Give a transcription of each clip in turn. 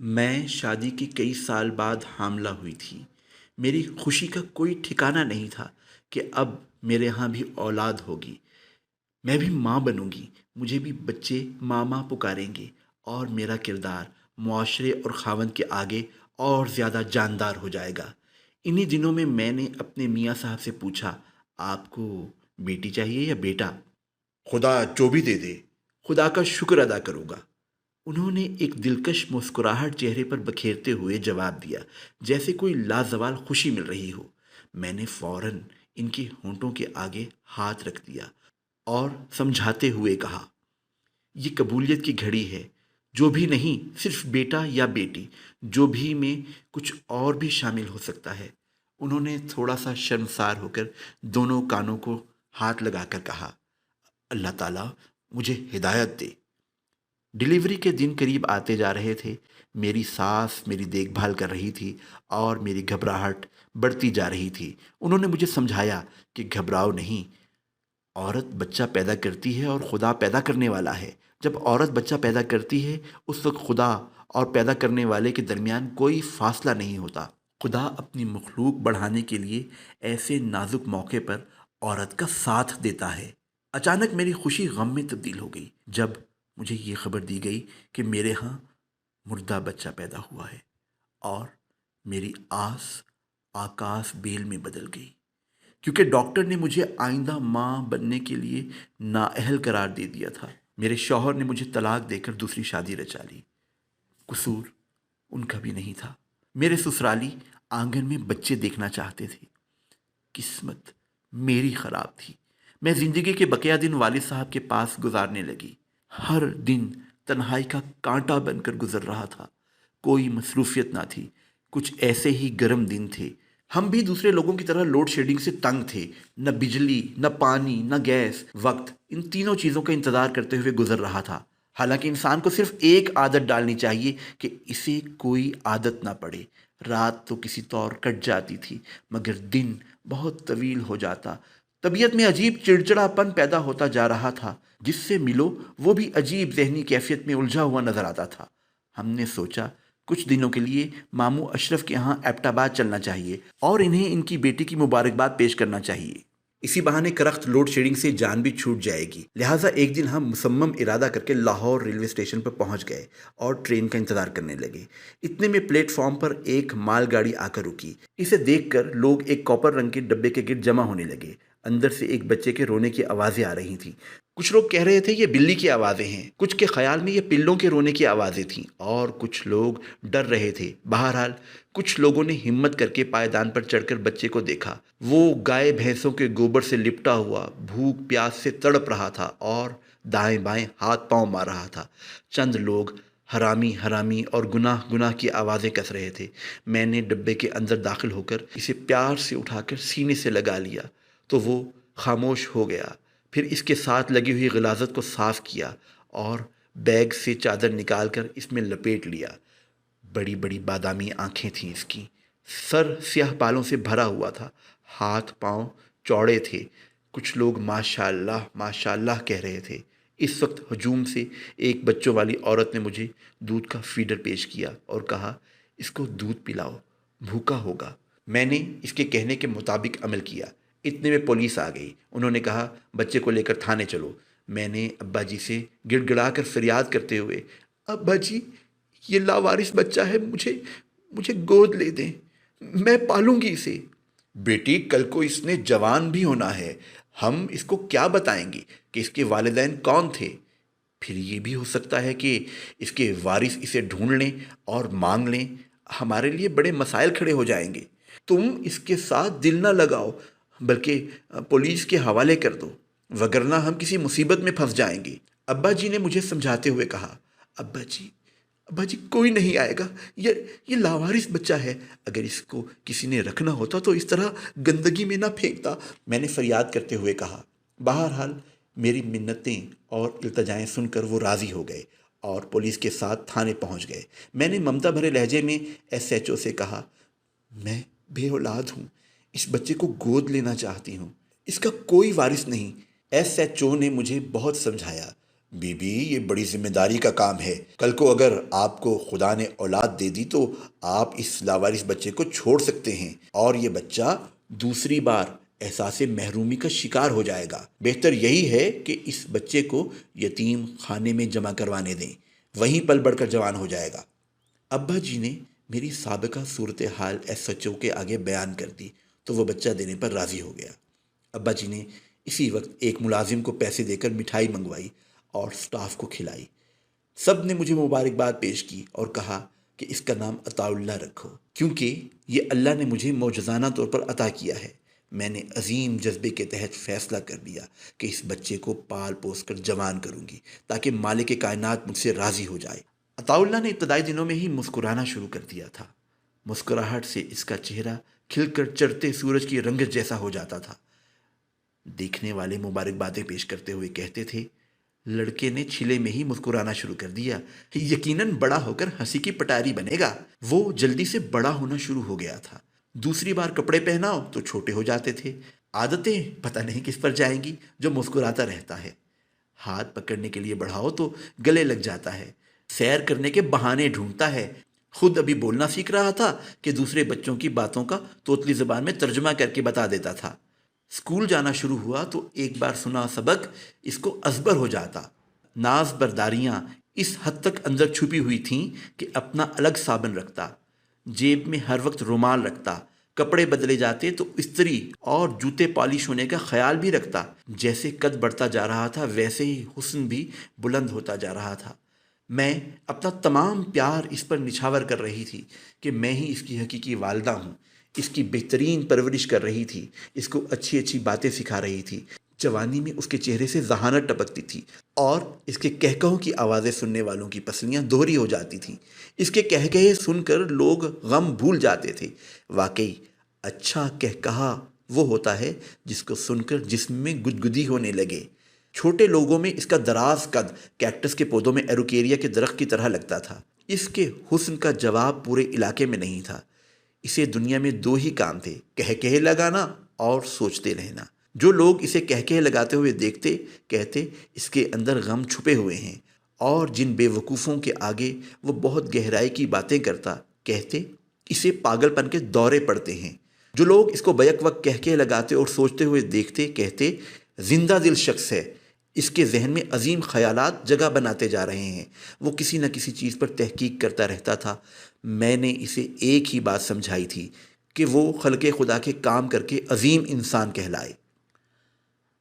میں شادی کے کئی سال بعد حاملہ ہوئی تھی۔ میری خوشی کا کوئی ٹھکانہ نہیں تھا کہ اب میرے ہاں بھی اولاد ہوگی۔ میں بھی ماں بنوں گی، مجھے بھی بچے ماما پکاریں گے، اور میرا کردار معاشرے اور خاوند کے آگے اور زیادہ جاندار ہو جائے گا۔ انہی دنوں میں نے اپنے میاں صاحب سے پوچھا، آپ کو بیٹی چاہیے یا بیٹا؟ خدا جو بھی دے دے، خدا کا شکر ادا کروں گا۔ انہوں نے ایک دلکش مسکراہٹ چہرے پر بکھیرتے ہوئے جواب دیا، جیسے کوئی لازوال خوشی مل رہی ہو۔ میں نے فوراً ان کے ہونٹوں کے آگے ہاتھ رکھ دیا اور سمجھاتے ہوئے کہا، یہ قبولیت کی گھڑی ہے۔ جو بھی نہیں، صرف بیٹا یا بیٹی، جو بھی میں کچھ اور بھی شامل ہو سکتا ہے۔ انہوں نے تھوڑا سا شرمسار ہو کر دونوں کانوں کو ہاتھ لگا کر کہا، اللہ تعالیٰ مجھے ہدایت دے۔ ڈلیوری کے دن قریب آتے جا رہے تھے۔ میری ساس میری دیکھ بھال کر رہی تھی اور میری گھبراہٹ بڑھتی جا رہی تھی۔ انہوں نے مجھے سمجھایا کہ گھبراؤ نہیں، عورت بچہ پیدا کرتی ہے اور خدا پیدا کرنے والا ہے۔ جب عورت بچہ پیدا کرتی ہے، اس وقت خدا اور پیدا کرنے والے کے درمیان کوئی فاصلہ نہیں ہوتا۔ خدا اپنی مخلوق بڑھانے کے لیے ایسے نازک موقع پر عورت کا ساتھ دیتا ہے۔ اچانک میری خوشی غم میں تبدیل ہو گئی جب مجھے یہ خبر دی گئی کہ میرے ہاں مردہ بچہ پیدا ہوا ہے، اور میری آس آکاش بیل میں بدل گئی، کیونکہ ڈاکٹر نے مجھے آئندہ ماں بننے کے لیے نااہل قرار دے دیا تھا۔ میرے شوہر نے مجھے طلاق دے کر دوسری شادی رچا لی۔ قصور ان کا بھی نہیں تھا۔ میرے سسرالی آنگن میں بچے دیکھنا چاہتے تھے۔ قسمت میری خراب تھی۔ میں زندگی کے بقیہ دن والد صاحب کے پاس گزارنے لگی۔ ہر دن تنہائی کا کانٹا بن کر گزر رہا تھا۔ کوئی مصروفیت نہ تھی۔ کچھ ایسے ہی گرم دن تھے۔ ہم بھی دوسرے لوگوں کی طرح لوڈ شیڈنگ سے تنگ تھے۔ نہ بجلی، نہ پانی، نہ گیس۔ وقت ان تینوں چیزوں کا انتظار کرتے ہوئے گزر رہا تھا۔ حالانکہ انسان کو صرف ایک عادت ڈالنی چاہیے کہ اسے کوئی عادت نہ پڑے۔ رات تو کسی طور کٹ جاتی تھی، مگر دن بہت طویل ہو جاتا۔ طبیعت میں عجیب چڑچڑاپن پیدا ہوتا جا رہا تھا۔ جس سے ملو وہ بھی عجیب ذہنی کیفیت میں الجھا ہوا نظر آتا تھا۔ ہم نے سوچا کچھ دنوں کے لیے ماموں اشرف کے ہاں ایبٹ آباد چلنا چاہیے اور انہیں ان کی بیٹی کی مبارکباد پیش کرنا چاہیے۔ اسی بہانے کرخت لوڈ شیڈنگ سے جان بھی چھوٹ جائے گی۔ لہٰذا ایک دن ہم مصمم ارادہ کر کے لاہور ریلوے اسٹیشن پر پہنچ گئے اور ٹرین کا انتظار کرنے لگے۔ اتنے میں پلیٹ فارم پر ایک مال گاڑی آ کر رکی۔ اسے دیکھ کر لوگ ایک کاپر رنگ کے ڈبے کے گرد جمع ہونے لگے۔ اندر سے ایک بچے کے رونے کی آوازیں آ رہی تھیں۔ کچھ لوگ کہہ رہے تھے یہ بلی کی آوازیں ہیں، کچھ کے خیال میں یہ پلوں کے رونے کی آوازیں تھیں، اور کچھ لوگ ڈر رہے تھے۔ بہرحال کچھ لوگوں نے ہمت کر کے پائیدان پر چڑھ کر بچے کو دیکھا۔ وہ گائے بھینسوں کے گوبر سے لپٹا ہوا بھوک پیاس سے تڑپ رہا تھا اور دائیں بائیں ہاتھ پاؤں مار رہا تھا۔ چند لوگ حرامی حرامی اور گناہ گناہ کی آوازیں کس رہے تھے۔ میں نے ڈبے کے اندر داخل ہو کر اسے پیار سے اٹھا کر سینے سے لگا لیا تو وہ خاموش ہو گیا۔ پھر اس کے ساتھ لگی ہوئی غلاظت کو صاف کیا اور بیگ سے چادر نکال کر اس میں لپیٹ لیا۔ بڑی بڑی بادامی آنکھیں تھیں اس کی، سر سیاہ بالوں سے بھرا ہوا تھا، ہاتھ پاؤں چوڑے تھے۔ کچھ لوگ ماشاء اللہ کہہ رہے تھے۔ اس وقت ہجوم سے ایک بچوں والی عورت نے مجھے دودھ کا فیڈر پیش کیا اور کہا، اس کو دودھ پلاؤ، بھوکا ہوگا۔ میں نے اس کے کہنے کے مطابق عمل کیا۔ اتنے میں پولیس آ گئی۔ انہوں نے کہا، بچے کو لے کر تھانے چلو۔ میں نے ابا جی سے گڑ گڑا کر فریاد کرتے ہوئے، ابا جی یہ لاوارث بچہ ہے، مجھے گود لے دیں، میں پالوں گی اسے۔ بیٹی کل کو اس نے جوان بھی ہونا ہے، ہم اس کو کیا بتائیں گے کہ اس کے والدین کون تھے؟ پھر یہ بھی ہو سکتا ہے کہ اس کے وارث اسے ڈھونڈ لیں اور مانگ لیں، ہمارے لیے بڑے مسائل کھڑے ہو جائیں گے۔ تم اس کے ساتھ دل نہ لگاؤ، بلکہ پولیس کے حوالے کر دو، وگرنہ ہم کسی مصیبت میں پھنس جائیں گے۔ ابا جی نے مجھے سمجھاتے ہوئے کہا، ابا جی کوئی نہیں آئے گا، یہ لاوارث بچہ ہے، اگر اس کو کسی نے رکھنا ہوتا تو اس طرح گندگی میں نہ پھینکتا، میں نے فریاد کرتے ہوئے کہا۔ بہرحال میری منتیں اور التجائیں سن کر وہ راضی ہو گئے اور پولیس کے ساتھ تھانے پہنچ گئے۔ میں نے ممتا بھرے لہجے میں ایس ایچ او سے کہا، میں بے اولاد ہوں، اس بچے کو گود لینا چاہتی ہوں، اس کا کوئی وارث نہیں۔ ایس ایچ او نے مجھے بہت سمجھایا، بی بی، یہ بڑی ذمہ داری کا کام ہے. کل کو اگر آپ کو خدا نے اولاد دے دی تو آپ اس لاوارث بچے کو چھوڑ سکتے ہیں اور یہ بچہ دوسری بار احساس محرومی کا شکار ہو جائے گا. بہتر یہی ہے کہ اس بچے کو یتیم خانے میں جمع کروانے دیں، وہیں پل بڑھ کر جوان ہو جائے گا. ابا جی نے میری سابقہ صورتحال ایس ایچ او کے آگے بیان کر دی تو وہ بچہ دینے پر راضی ہو گیا. ابا جی نے اسی وقت ایک ملازم کو پیسے دے کر مٹھائی منگوائی اور سٹاف کو کھلائی. سب نے مجھے مبارکباد پیش کی اور کہا کہ اس کا نام عطا اللہ رکھو، کیونکہ یہ اللہ نے مجھے معجزانہ طور پر عطا کیا ہے. میں نے عظیم جذبے کے تحت فیصلہ کر لیا کہ اس بچے کو پال پوس کر جوان کروں گی تاکہ مالک کائنات مجھ سے راضی ہو جائے. عطا اللہ نے ابتدائی دنوں میں ہی مسکرانا شروع کر دیا تھا. مسکراہٹ سے اس کا چہرہ کھل کر چڑھتے سورج کی رنگت جیسا ہو جاتا تھا. دیکھنے والے مبارکبادیں پیش کرتے ہوئے کہتے تھے، لڑکے نے چھلے میں ہی مسکرانا شروع کر دیا، یقیناً بڑا ہو کر ہنسی کی پٹاری بنے گا. وہ جلدی سے بڑا ہونا شروع ہو گیا تھا. دوسری بار کپڑے پہناؤ تو چھوٹے ہو جاتے تھے. عادتیں پتہ نہیں کس پر جائیں گی جو مسکراتا رہتا ہے. ہاتھ پکڑنے کے لیے بڑھاؤ تو گلے لگ جاتا ہے. سیر کرنے کے بہانے ڈھونڈتا ہے. خود ابھی بولنا سیکھ رہا تھا کہ دوسرے بچوں کی باتوں کا توتلی زبان میں ترجمہ کر کے بتا دیتا تھا. اسکول جانا شروع ہوا تو ایک بار سنا سبق اس کو ازبر ہو جاتا. ناز برداریاں اس حد تک اندر چھپی ہوئی تھیں کہ اپنا الگ صابن رکھتا، جیب میں ہر وقت رومال رکھتا، کپڑے بدلے جاتے تو استری اور جوتے پالش ہونے کا خیال بھی رکھتا. جیسے قد بڑھتا جا رہا تھا ویسے ہی حسن بھی بلند ہوتا جا رہا تھا. میں اپنا تمام پیار اس پر نچھاور کر رہی تھی کہ میں ہی اس کی حقیقی والدہ ہوں. اس کی بہترین پرورش کر رہی تھی، اس کو اچھی اچھی باتیں سکھا رہی تھی. جوانی میں اس کے چہرے سے ذہانت ٹپکتی تھی اور اس کے کہکہوں کی آوازیں سننے والوں کی پسلیاں دوہری ہو جاتی تھیں. اس کے کہکہے سن کر لوگ غم بھول جاتے تھے. واقعی اچھا کہکہا وہ ہوتا ہے جس کو سن کر جسم میں گدگدی ہونے لگے. چھوٹے لوگوں میں اس کا دراز قد کیکٹس کے پودوں میں ایروکیریا کے درخت کی طرح لگتا تھا. اس کے حسن کا جواب پورے علاقے میں نہیں تھا. اسے دنیا میں دو ہی کام تھے، کہکہے لگانا اور سوچتے رہنا. جو لوگ اسے کہکہے لگاتے ہوئے دیکھتے کہتے اس کے اندر غم چھپے ہوئے ہیں، اور جن بے وقوفوں کے آگے وہ بہت گہرائی کی باتیں کرتا کہتے اسے پاگل پن کے دورے پڑتے ہیں. جو لوگ اس کو بیک وقت کہکہے لگاتے اور سوچتے ہوئے دیکھتے کہتے زندہ دل شخص ہے، اس کے ذہن میں عظیم خیالات جگہ بناتے جا رہے ہیں، وہ کسی نہ کسی چیز پر تحقیق کرتا رہتا تھا. میں نے اسے ایک ہی بات سمجھائی تھی کہ وہ خلق خدا کے کام کر کے عظیم انسان کہلائے.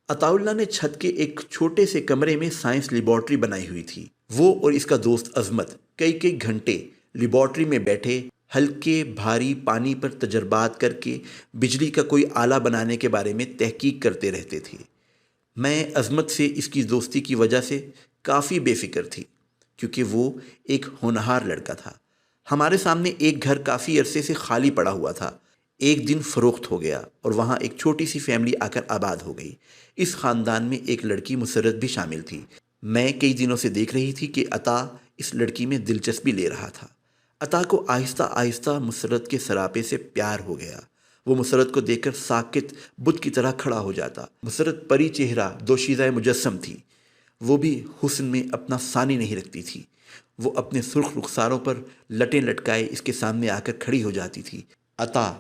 عطا اللہ نے چھت کے ایک چھوٹے سے کمرے میں سائنس لیبارٹری بنائی ہوئی تھی. وہ اور اس کا دوست عظمت کئی کئی گھنٹے لیبارٹری میں بیٹھے ہلکے بھاری پانی پر تجربات کر کے بجلی کا کوئی آلہ بنانے کے بارے میں تحقیق کرتے رہتے تھے. میں عظمت سے اس کی دوستی کی وجہ سے کافی بے فکر تھی، کیونکہ وہ ایک ہونہار لڑکا تھا. ہمارے سامنے ایک گھر کافی عرصے سے خالی پڑا ہوا تھا. ایک دن فروخت ہو گیا اور وہاں ایک چھوٹی سی فیملی آ کر آباد ہو گئی. اس خاندان میں ایک لڑکی مسرت بھی شامل تھی. میں کئی دنوں سے دیکھ رہی تھی کہ عطا اس لڑکی میں دلچسپی لے رہا تھا. عطا کو آہستہ آہستہ مسرت کے سراپے سے پیار ہو گیا. وہ مسرت کو دیکھ کر ساکت بت کی طرح کھڑا ہو جاتا. مسرت پری چہرہ دوشیزہ مجسم تھی. وہ بھی حسن میں اپنا ثانی نہیں رکھتی تھی. وہ اپنے سرخ رخساروں پر لٹیں لٹکائے اس کے سامنے آ کر کھڑی ہو جاتی تھی. عطا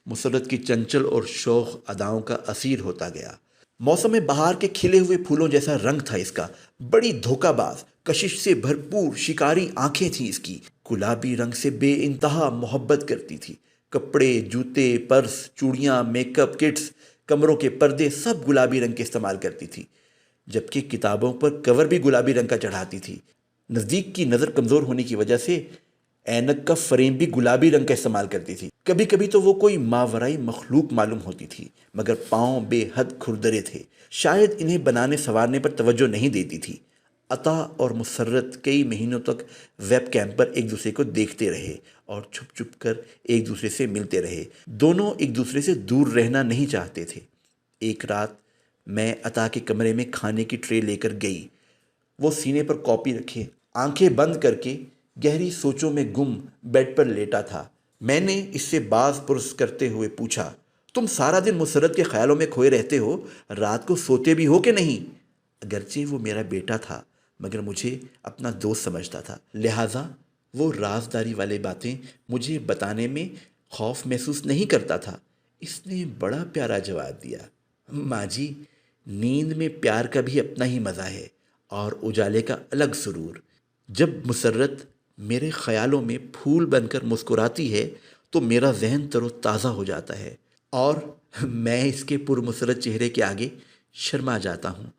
مسرت کی چنچل اور شوخ اداؤں کا اسیر ہوتا گیا. موسم بہار کے کھلے ہوئے پھولوں جیسا رنگ تھا اس کا. بڑی دھوکہ باز کشش سے بھرپور شکاری آنکھیں تھیں اس کی. گلابی رنگ سے بے انتہا محبت کرتی تھی. کپڑے، جوتے، پرس، چوڑیاں، میک اپ کٹس، کمروں کے پردے سب گلابی رنگ کے استعمال کرتی تھی، جبکہ کتابوں پر کور بھی گلابی رنگ کا چڑھاتی تھی. نزدیک کی نظر کمزور ہونے کی وجہ سے اینک کا فریم بھی گلابی رنگ کا استعمال کرتی تھی. کبھی کبھی تو وہ کوئی ماورائی مخلوق معلوم ہوتی تھی، مگر پاؤں بے حد کھردرے تھے. شاید انہیں بنانے سنوارنے پر توجہ نہیں دیتی تھی. عطا اور مسرت کئی مہینوں تک ویب کیم پر ایک دوسرے کو دیکھتے رہے اور چھپ چھپ کر ایک دوسرے سے ملتے رہے. دونوں ایک دوسرے سے دور رہنا نہیں چاہتے تھے. ایک رات میں عطا کے کمرے میں کھانے کی ٹرے لے کر گئی. وہ سینے پر کاپی رکھے آنکھیں بند کر کے گہری سوچوں میں گم بیڈ پر لیٹا تھا. میں نے اس سے باز پرس کرتے ہوئے پوچھا، تم سارا دن مسرت کے خیالوں میں کھوئے رہتے ہو، رات کو سوتے بھی ہو کہ نہیں؟ اگرچہ وہ میرا بیٹا تھا مگر مجھے اپنا دوست سمجھتا تھا، لہٰذا وہ رازداری والی باتیں مجھے بتانے میں خوف محسوس نہیں کرتا تھا۔ اس نے بڑا پیارا جواب دیا، ماں جی، نیند میں پیار کا بھی اپنا ہی مزہ ہے اور اجالے کا الگ سرور۔ جب مسرت میرے خیالوں میں پھول بن کر مسکراتی ہے تو میرا ذہن تر و تازہ ہو جاتا ہے اور میں اس کے پرمسرت چہرے کے آگے شرما جاتا ہوں۔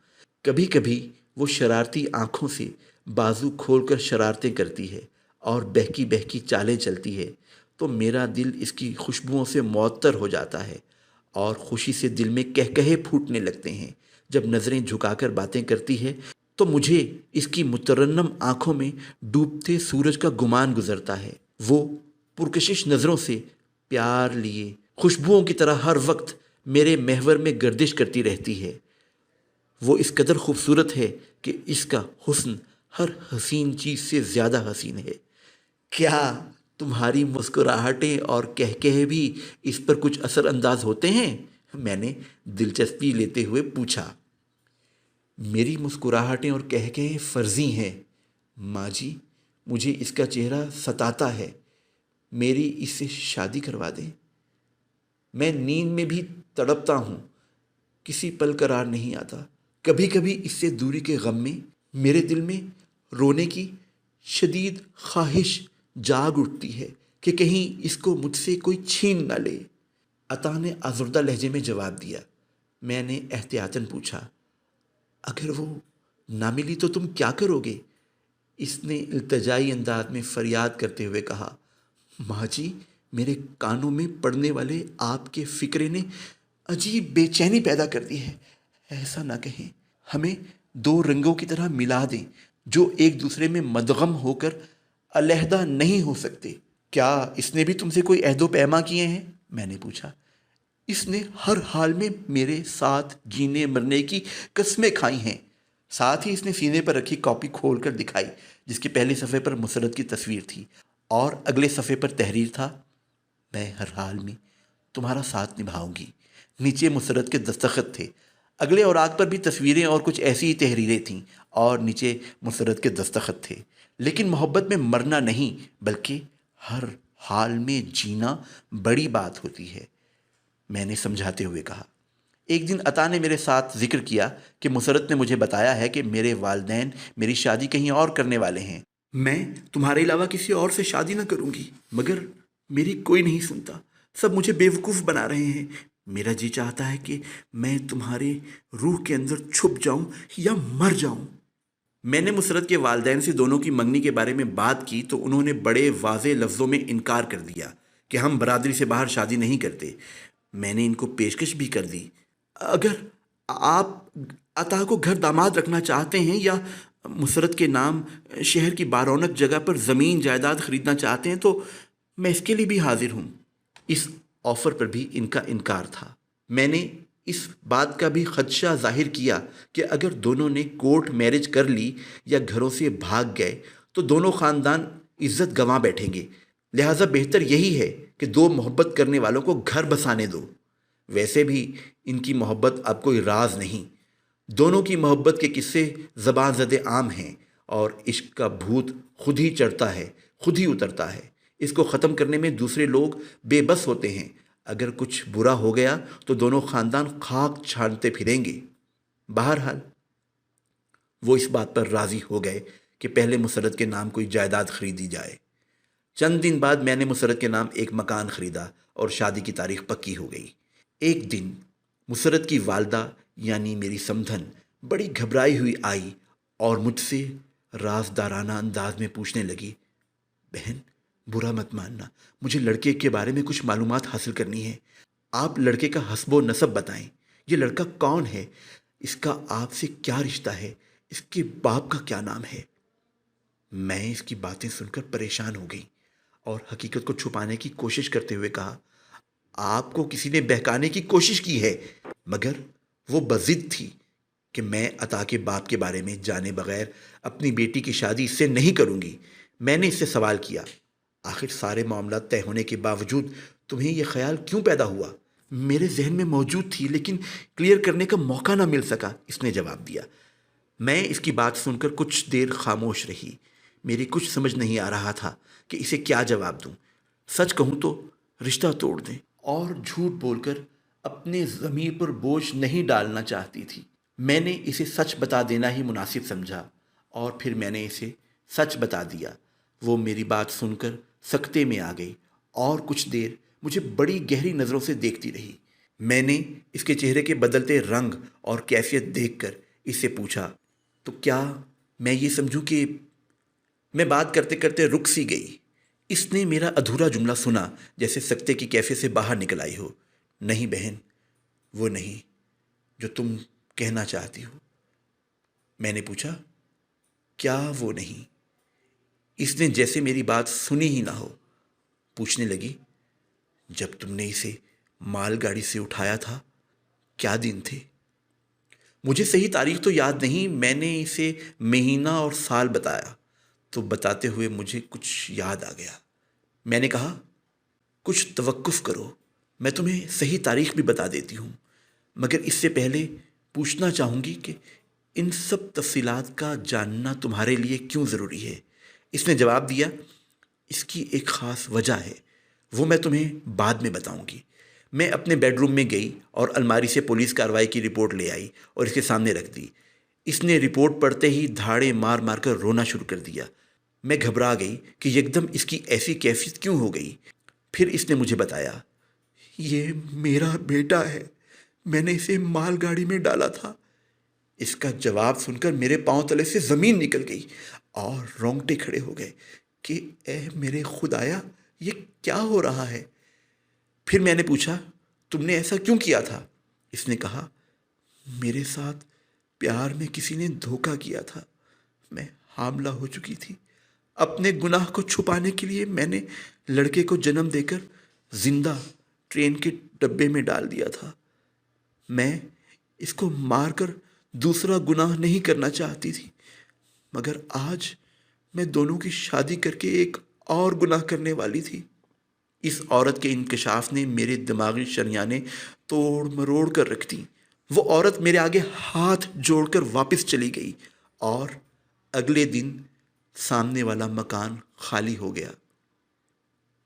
کبھی کبھی وہ شرارتی آنکھوں سے بازو کھول کر شرارتیں کرتی ہے اور بہکی بہکی چالیں چلتی ہے تو میرا دل اس کی خوشبوؤں سے معطر ہو جاتا ہے اور خوشی سے دل میں کہکہے پھوٹنے لگتے ہیں۔ جب نظریں جھکا کر باتیں کرتی ہے تو مجھے اس کی مترنم آنکھوں میں ڈوبتے سورج کا گمان گزرتا ہے۔ وہ پرکشش نظروں سے پیار لیے خوشبوؤں کی طرح ہر وقت میرے محور میں گردش کرتی رہتی ہے۔ وہ اس قدر خوبصورت ہے کہ اس کا حسن ہر حسین چیز سے زیادہ حسین ہے۔ کیا تمہاری مسکراہٹیں اور کہکہے بھی اس پر کچھ اثر انداز ہوتے ہیں؟ میں نے دلچسپی لیتے ہوئے پوچھا۔ میری مسکراہٹیں اور کہکہے فرضی ہیں ماں جی، مجھے اس کا چہرہ ستاتا ہے، میری اس سے شادی کروا دیں۔ میں نیند میں بھی تڑپتا ہوں، کسی پل قرار نہیں آتا۔ کبھی کبھی اس سے دوری کے غم میں میرے دل میں رونے کی شدید خواہش جاگ اٹھتی ہے کہ کہیں اس کو مجھ سے کوئی چھین نہ لے۔ عطا نے آزردہ لہجے میں جواب دیا۔ میں نے احتیاطاً پوچھا، اگر وہ نہ ملی تو تم کیا کرو گے؟ اس نے التجائی انداز میں فریاد کرتے ہوئے کہا، ماں جی، میرے کانوں میں پڑنے والے آپ کے فکرے نے عجیب بے چینی پیدا کر دی ہے۔ ایسا نہ کہیں، ہمیں دو رنگوں کی طرح ملا دیں جو ایک دوسرے میں مدغم ہو کر علیحدہ نہیں ہو سکتے۔ کیا اس نے بھی تم سے کوئی عہد و پیما کیے ہیں؟ میں نے پوچھا۔ اس نے ہر حال میں میرے ساتھ جینے مرنے کی قسمیں کھائی ہیں۔ ساتھ ہی اس نے سینے پر رکھی کاپی کھول کر دکھائی جس کے پہلے صفحے پر مسرت کی تصویر تھی اور اگلے صفحے پر تحریر تھا، میں ہر حال میں تمہارا ساتھ نبھاؤں گی۔ نیچے مسرت کے دستخط تھے۔ اگلے اوراق پر بھی تصویریں اور کچھ ایسی ہی تحریریں تھیں اور نیچے مسرت کے دستخط تھے۔ لیکن محبت میں مرنا نہیں بلکہ ہر حال میں جینا بڑی بات ہوتی ہے، میں نے سمجھاتے ہوئے کہا۔ ایک دن عطا نے میرے ساتھ ذکر کیا کہ مسرت نے مجھے بتایا ہے کہ میرے والدین میری شادی کہیں اور کرنے والے ہیں۔ میں تمہارے علاوہ کسی اور سے شادی نہ کروں گی، مگر میری کوئی نہیں سنتا، سب مجھے بیوقوف بنا رہے ہیں۔ میرا جی چاہتا ہے کہ میں تمہارے روح کے اندر چھپ جاؤں یا مر جاؤں۔ میں نے مسرت کے والدین سے دونوں کی منگنی کے بارے میں بات کی تو انہوں نے بڑے واضح لفظوں میں انکار کر دیا کہ ہم برادری سے باہر شادی نہیں کرتے۔ میں نے ان کو پیشکش بھی کر دی، اگر آپ عطا کو گھر داماد رکھنا چاہتے ہیں یا مسرت کے نام شہر کی بارونق جگہ پر زمین جائیداد خریدنا چاہتے ہیں تو میں اس کے لیے بھی حاضر ہوں۔ اس آفر پر بھی ان کا انکار تھا۔ میں نے اس بات کا بھی خدشہ ظاہر کیا کہ اگر دونوں نے کورٹ میرج کر لی یا گھروں سے بھاگ گئے تو دونوں خاندان عزت گنوا بیٹھیں گے، لہٰذا بہتر یہی ہے کہ دو محبت کرنے والوں کو گھر بسانے دو۔ ویسے بھی ان کی محبت اب کوئی راز نہیں، دونوں کی محبت کے قصے زبان زد عام ہیں اور عشق کا بھوت خود ہی چڑھتا ہے خود ہی اترتا ہے۔ اس کو ختم کرنے میں دوسرے لوگ بے بس ہوتے ہیں۔ اگر کچھ برا ہو گیا تو دونوں خاندان خاک چھانتے پھریں گے۔ بہرحال وہ اس بات پر راضی ہو گئے کہ پہلے مسرت کے نام کوئی جائیداد خریدی جائے۔ چند دن بعد میں نے مسرت کے نام ایک مکان خریدا اور شادی کی تاریخ پکی ہو گئی۔ ایک دن مسرت کی والدہ یعنی میری سمدھن بڑی گھبرائی ہوئی آئی اور مجھ سے رازدارانہ انداز میں پوچھنے لگی، بہن برا مت ماننا، مجھے لڑکے کے بارے میں کچھ معلومات حاصل کرنی ہے۔ آپ لڑکے کا حسب و نسب بتائیں، یہ لڑکا کون ہے، اس کا آپ سے کیا رشتہ ہے، اس کے باپ کا کیا نام ہے۔ میں اس کی باتیں سن کر پریشان ہو گئی اور حقیقت کو چھپانے کی کوشش کرتے ہوئے کہا، آپ کو کسی نے بہکانے کی کوشش کی ہے، مگر وہ بضد تھی کہ میں عطا کے باپ کے بارے میں جانے بغیر اپنی بیٹی کی شادی اس سے نہیں کروں گی۔ میں نے اس سے سوال کیا، آخر سارے معاملات طے ہونے کے باوجود تمہیں یہ خیال کیوں پیدا ہوا؟ میرے ذہن میں موجود تھی لیکن کلیئر کرنے کا موقع نہ مل سکا، اس نے جواب دیا۔ میں اس کی بات سن کر کچھ دیر خاموش رہی۔ میری کچھ سمجھ نہیں آ رہا تھا کہ اسے کیا جواب دوں۔ سچ کہوں تو رشتہ توڑ دیں اور جھوٹ بول کر اپنے ضمیر پر بوجھ نہیں ڈالنا چاہتی تھی۔ میں نے اسے سچ بتا دینا ہی مناسب سمجھا اور پھر میں نے اسے سچ بتا دیا۔ وہ میری بات سن کر سکتے میں آ گئی اور کچھ دیر مجھے بڑی گہری نظروں سے دیکھتی رہی۔ میں نے اس کے چہرے کے بدلتے رنگ اور کیفیت دیکھ کر اس سے پوچھا، تو کیا میں یہ سمجھوں کہ… میں بات کرتے کرتے رک سی گئی۔ اس نے میرا ادھورا جملہ سنا جیسے سکتے کی کیفیت سے باہر نکل آئی ہو۔ نہیں بہن، وہ نہیں جو تم کہنا چاہتی ہو۔ میں نے پوچھا، کیا وہ نہیں؟ اس نے جیسے میری بات سنی ہی نہ ہو پوچھنے لگی، جب تم نے اسے مال گاڑی سے اٹھایا تھا کیا دن تھے؟ مجھے صحیح تاریخ تو یاد نہیں۔ میں نے اسے مہینہ اور سال بتایا تو بتاتے ہوئے مجھے کچھ یاد آ گیا۔ میں نے کہا، کچھ توقف کرو، میں تمہیں صحیح تاریخ بھی بتا دیتی ہوں، مگر اس سے پہلے پوچھنا چاہوں گی کہ ان سب تفصیلات کا جاننا تمہارے لیے کیوں ضروری ہے؟ اس نے جواب دیا، اس کی ایک خاص وجہ ہے، وہ میں تمہیں بعد میں بتاؤں گی۔ میں اپنے بیڈ روم میں گئی اور الماری سے پولیس کارروائی کی رپورٹ لے آئی اور اس کے سامنے رکھ دی۔ اس نے رپورٹ پڑھتے ہی دھاڑے مار مار کر رونا شروع کر دیا۔ میں گھبرا گئی کہ یکدم اس کی ایسی کیفیت کیوں ہو گئی۔ پھر اس نے مجھے بتایا، یہ میرا بیٹا ہے، میں نے اسے مال گاڑی میں ڈالا تھا۔ اس کا جواب سن کر میرے پاؤں تلے سے زمین نکل گئی اور رونگٹے کھڑے ہو گئے کہ اے میرے خدایا، یہ کیا ہو رہا ہے؟ پھر میں نے پوچھا، تم نے ایسا کیوں کیا تھا؟ اس نے کہا، میرے ساتھ پیار میں کسی نے دھوکہ کیا تھا، میں حاملہ ہو چکی تھی۔ اپنے گناہ کو چھپانے کے لیے میں نے لڑکے کو جنم دے کر زندہ ٹرین کے ڈبے میں ڈال دیا تھا۔ میں اس کو مار کر دوسرا گناہ نہیں کرنا چاہتی تھی، مگر آج میں دونوں کی شادی کر کے ایک اور گناہ کرنے والی تھی۔ اس عورت کے انکشاف نے میرے دماغی شریانیں توڑ مروڑ کر رکھ دیں۔ وہ عورت میرے آگے ہاتھ جوڑ کر واپس چلی گئی اور اگلے دن سامنے والا مکان خالی ہو گیا۔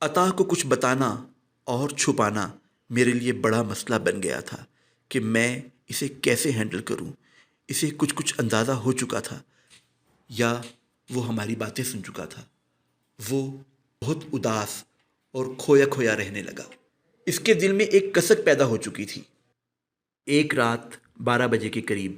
عطا کو کچھ بتانا اور چھپانا میرے لیے بڑا مسئلہ بن گیا تھا کہ میں اسے کیسے ہینڈل کروں۔ اسے کچھ اندازہ ہو چکا تھا یا وہ ہماری باتیں سن چکا تھا۔ وہ بہت اداس اور کھویا کھویا رہنے لگا۔ اس کے دل میں ایک کسک پیدا ہو چکی تھی۔ ایک رات 12 بجے کے قریب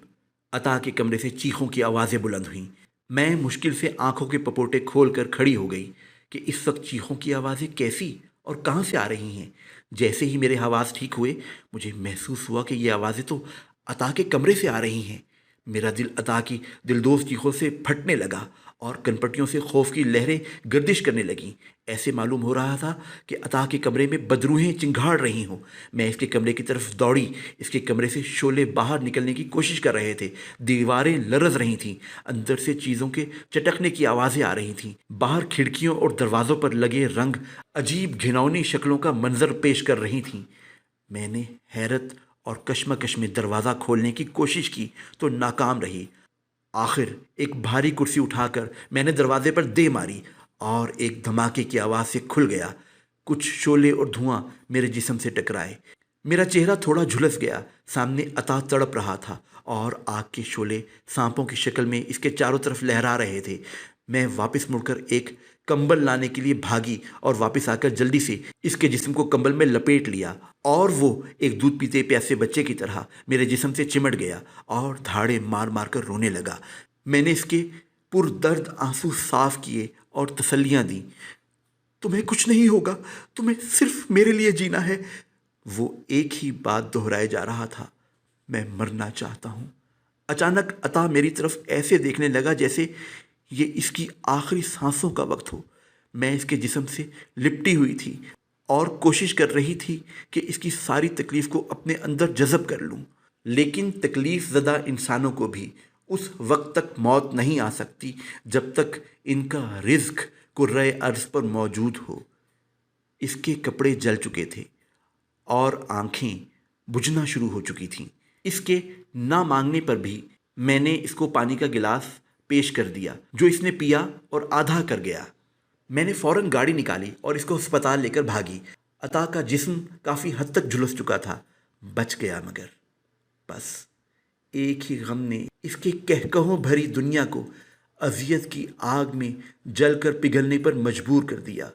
عطا کے کمرے سے چیخوں کی آوازیں بلند ہوئیں۔ میں مشکل سے آنکھوں کے پپوٹے کھول کر کھڑی ہو گئی کہ اس وقت چیخوں کی آوازیں کیسی اور کہاں سے آ رہی ہیں۔ جیسے ہی میرے حواس ٹھیک ہوئے مجھے محسوس ہوا کہ یہ آوازیں تو عطا کے کمرے سے آ رہی ہیں۔ میرا دل عطا کی دلدوز چیخوں سے پھٹنے لگا اور کنپٹیوں سے خوف کی لہریں گردش کرنے لگیں۔ ایسے معلوم ہو رہا تھا کہ عطا کے کمرے میں بدروحیں چنگھاڑ رہی ہوں۔ میں اس کے کمرے کی طرف دوڑی۔ اس کے کمرے سے شعلے باہر نکلنے کی کوشش کر رہے تھے۔ دیواریں لرز رہی تھیں۔ اندر سے چیزوں کے چٹکنے کی آوازیں آ رہی تھیں۔ باہر کھڑکیوں اور دروازوں پر لگے رنگ عجیب گھناؤنی شکلوں کا منظر پیش کر رہی تھیں۔ میں نے حیرت اور کشمکش میں دروازہ کھولنے کی کوشش کی تو ناکام رہی۔ آخر ایک بھاری کرسی اٹھا کر میں نے دروازے پر دے ماری اور ایک دھماکے کی آواز سے کھل گیا۔ کچھ شعلے اور دھواں میرے جسم سے ٹکرائے۔ میرا چہرہ تھوڑا جھلس گیا۔ سامنے عطا تڑپ رہا تھا اور آگ کے شعلے سانپوں کی شکل میں اس کے چاروں طرف لہرا رہے تھے۔ میں واپس مڑ کر ایک کمبل لانے کے لیے بھاگی اور واپس آ کر جلدی سے اس کے جسم کو کمبل میں لپیٹ لیا اور وہ ایک دودھ پیتے پیاسے بچے کی طرح میرے جسم سے چمٹ گیا اور دھاڑے مار مار کر رونے لگا۔ میں نے اس کے پردرد آنسو صاف کیے اور تسلیاں دیں۔ تمہیں کچھ نہیں ہوگا، تمہیں صرف میرے لیے جینا ہے۔ وہ ایک ہی بات دہرائے جا رہا تھا، میں مرنا چاہتا ہوں۔ اچانک عطا میری طرف ایسے دیکھنے لگا جیسے یہ اس کی آخری سانسوں کا وقت ہو۔ میں اس کے جسم سے لپٹی ہوئی تھی اور کوشش کر رہی تھی کہ اس کی ساری تکلیف کو اپنے اندر جذب کر لوں، لیکن تکلیف زدہ انسانوں کو بھی اس وقت تک موت نہیں آ سکتی جب تک ان کا رزق کرۂ ارض پر موجود ہو۔ اس کے کپڑے جل چکے تھے اور آنکھیں بجھنا شروع ہو چکی تھیں۔ اس کے نہ مانگنے پر بھی میں نے اس کو پانی کا گلاس پیش کر دیا جو اس نے پیا اور آدھا کر گیا۔ میں نے فوراً گاڑی نکالی اور اس کو ہسپتال لے کر بھاگی۔ عطا کا جسم کافی حد تک جھلس چکا تھا، بچ گیا مگر بس ایک ہی غم نے اس کے کہکہوں بھری دنیا کو اذیت کی آگ میں جل کر پگھلنے پر مجبور کر دیا۔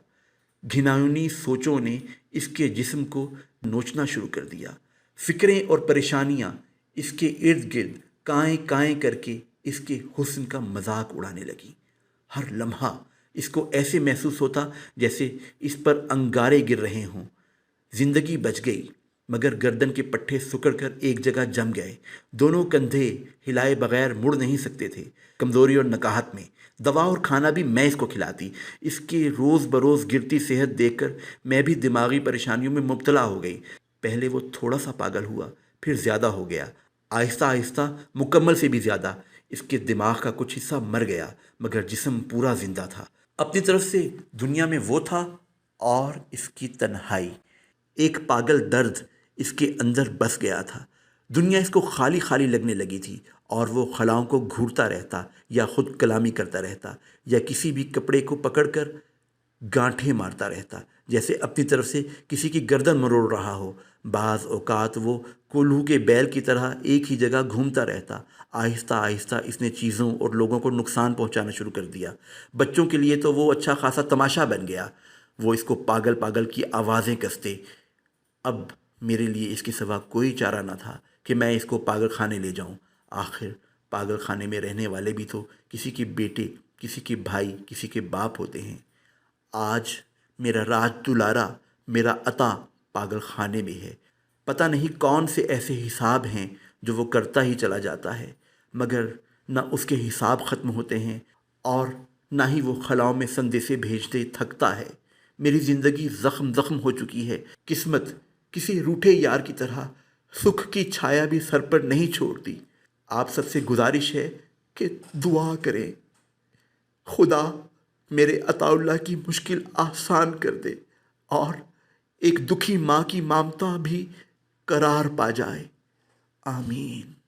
گھناؤنی سوچوں نے اس کے جسم کو نوچنا شروع کر دیا۔ فکریں اور پریشانیاں اس کے ارد گرد کائیں کائیں کر کے اس کے حسن کا مذاق اڑانے لگی۔ ہر لمحہ اس کو ایسے محسوس ہوتا جیسے اس پر انگارے گر رہے ہوں۔ زندگی بچ گئی مگر گردن کے پٹھے سکڑ کر ایک جگہ جم گئے۔ دونوں کندھے ہلائے بغیر مڑ نہیں سکتے تھے۔ کمزوری اور نکاہت میں دوا اور کھانا بھی میں اس کو کھلاتی۔ اس کے روز بروز گرتی صحت دیکھ کر میں بھی دماغی پریشانیوں میں مبتلا ہو گئی۔ پہلے وہ تھوڑا سا پاگل ہوا، پھر زیادہ ہو گیا، آہستہ آہستہ مکمل سے بھی زیادہ۔ اس کے دماغ کا کچھ حصہ مر گیا مگر جسم پورا زندہ تھا۔ اپنی طرف سے دنیا میں وہ تھا اور اس کی تنہائی۔ ایک پاگل درد اس کے اندر بس گیا تھا۔ دنیا اس کو خالی خالی لگنے لگی تھی اور وہ خلاؤں کو گھورتا رہتا یا خود کلامی کرتا رہتا یا کسی بھی کپڑے کو پکڑ کر گانٹھیں مارتا رہتا جیسے اپنی طرف سے کسی کی گردن مروڑ رہا ہو۔ بعض اوقات وہ کولہو کے بیل کی طرح ایک ہی جگہ گھومتا رہتا۔ آہستہ آہستہ اس نے چیزوں اور لوگوں کو نقصان پہنچانا شروع کر دیا۔ بچوں کے لیے تو وہ اچھا خاصا تماشا بن گیا۔ وہ اس کو پاگل پاگل کی آوازیں کستے۔ اب میرے لیے اس کے سوا کوئی چارہ نہ تھا کہ میں اس کو پاگل خانے لے جاؤں۔ آخر پاگل خانے میں رہنے والے بھی تو کسی کے بیٹے، کسی کے بھائی، کسی کے باپ ہوتے ہیں۔ آج میرا راج دلارا، میرا عطا پاگل خانے میں ہے۔ پتہ نہیں کون سے ایسے حساب ہیں جو وہ کرتا ہی چلا جاتا ہے مگر نہ اس کے حساب ختم ہوتے ہیں اور نہ ہی وہ خلاؤں میں سندیسے بھیجتے تھکتا ہے۔ میری زندگی زخم زخم ہو چکی ہے۔ قسمت کسی روٹھے یار کی طرح سکھ کی چھایا بھی سر پر نہیں چھوڑتی۔ آپ سب سے گزارش ہے کہ دعا کریں، خدا میرے عطا اللہ کی مشکل آسان کر دے اور ایک دکھی ماں کی ممتا بھی قرار پا جائے۔ آمین۔